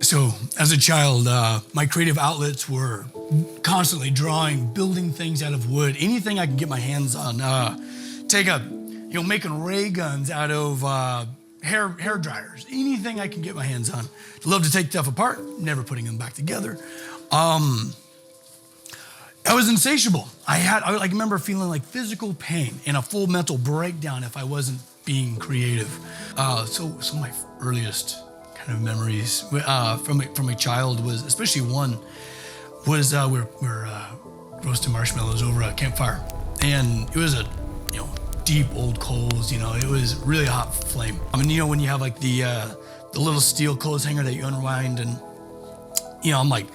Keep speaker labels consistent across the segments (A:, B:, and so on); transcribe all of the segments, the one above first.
A: So as a child, my creative outlets were constantly drawing, building things out of wood, anything I could get my hands on. Making ray guns out of hair dryers, anything I can get my hands on. Love to take stuff apart, never putting them back together. I was insatiable. I remember feeling like physical pain and a full mental breakdown if I wasn't being creative. So my earliest kind of memories from a child was, especially one, was we're roasting marshmallows over a campfire, and it was a deep old coals. It was really a hot flame. I mean, when you have like the little steel clothes hanger that you unwind, and I'm like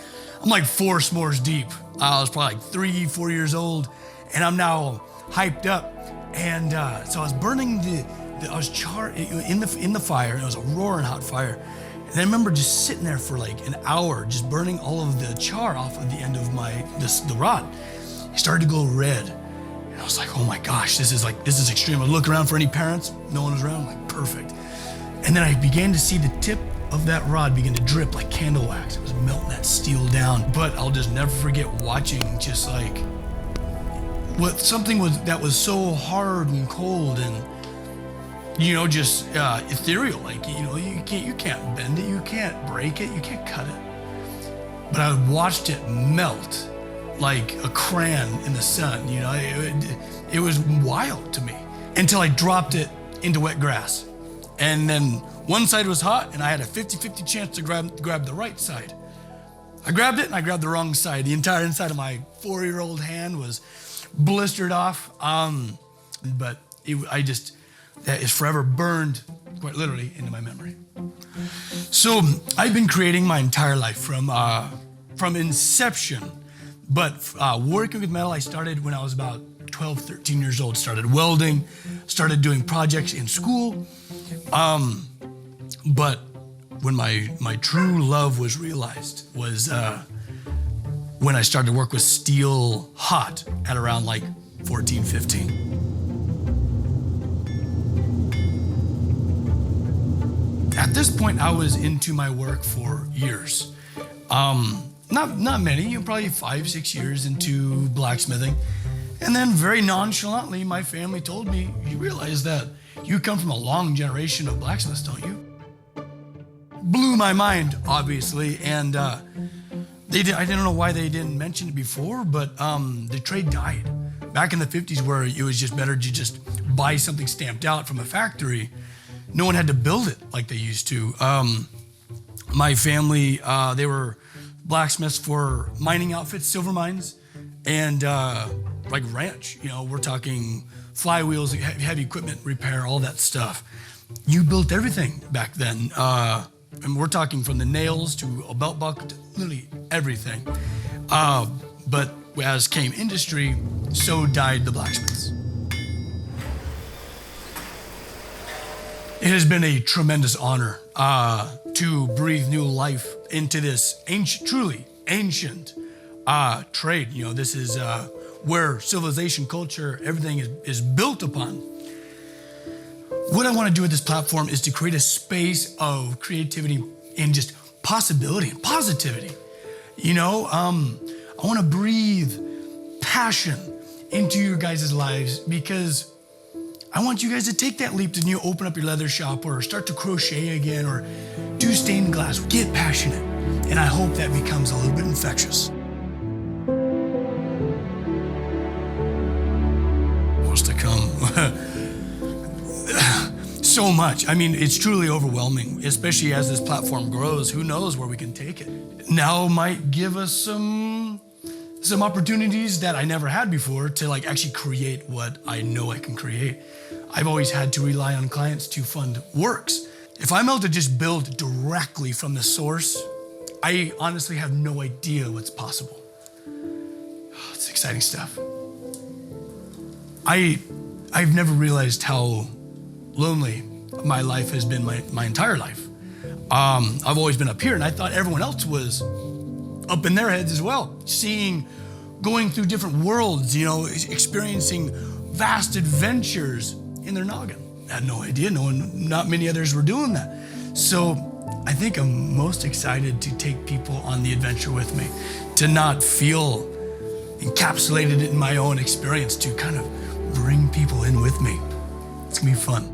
A: 4 s'mores deep. I was probably like 3-4 years old, and I'm now hyped up, and so I was burning I was charred in the fire. It was a roaring hot fire. And I remember just sitting there for like an hour, just burning all of the char off of the end of the rod. It started to go red. And I was like, oh my gosh, this is extreme. I look around for any parents, no one was around. I'm like, perfect. And then I began to see the tip of that rod begin to drip like candle wax. It was melting that steel down. But I'll just never forget watching just like that was so hard and cold and just ethereal. Like, you can't bend it, you can't break it, you can't cut it. But I watched it melt like a crayon in the sun. It was wild to me until I dropped it into wet grass. And then one side was hot and I had a 50-50 chance to grab the right side. I grabbed it and I grabbed the wrong side. The entire inside of my 4-year-old hand was blistered off. But that is forever burned, quite literally, into my memory. So I've been creating my entire life from inception, but working with metal, I started when I was about 12, 13 years old. Started welding, started doing projects in school. But when my true love was realized was when I started to work with steel hot at around like 14, 15. At this point, I was into my work for years. Not many, probably 5-6 years into blacksmithing. And then very nonchalantly, my family told me, you realize that you come from a long generation of blacksmiths, don't you? Blew my mind, obviously. And I don't know why they didn't mention it before, but the trade died. Back in the 50s, where it was just better to just buy something stamped out from a factory. No one had to build it like they used to. My family, they were blacksmiths for mining outfits, silver mines, and like ranch. We're talking flywheels, heavy equipment repair, all that stuff. You built everything back then. And we're talking from the nails to a belt buckle, to literally everything. But as came industry, so died the blacksmiths. It has been a tremendous honor to breathe new life into this truly ancient trade. This is where civilization, culture, everything is built upon. What I want to do with this platform is to create a space of creativity and just possibility and positivity. I want to breathe passion into your guys' lives, because I want you guys to take that leap to open up your leather shop or start to crochet again or do stained glass. Get passionate. And I hope that becomes a little bit infectious. What's to come? So much. I mean, it's truly overwhelming, especially as this platform grows. Who knows where we can take it? Now might give us some opportunities that I never had before to actually create what I know I can create. I've always had to rely on clients to fund works. If I'm able to just build directly from the source, I honestly have no idea what's possible. It's exciting stuff. I've never realized how lonely my life has been my entire life. I've always been up here, and I thought everyone else was up in their heads as well, going through different worlds, experiencing vast adventures in their noggin. I had no idea. Not many others were doing that. So I think I'm most excited to take people on the adventure with me, to not feel encapsulated in my own experience, to kind of bring people in with me. It's gonna be fun.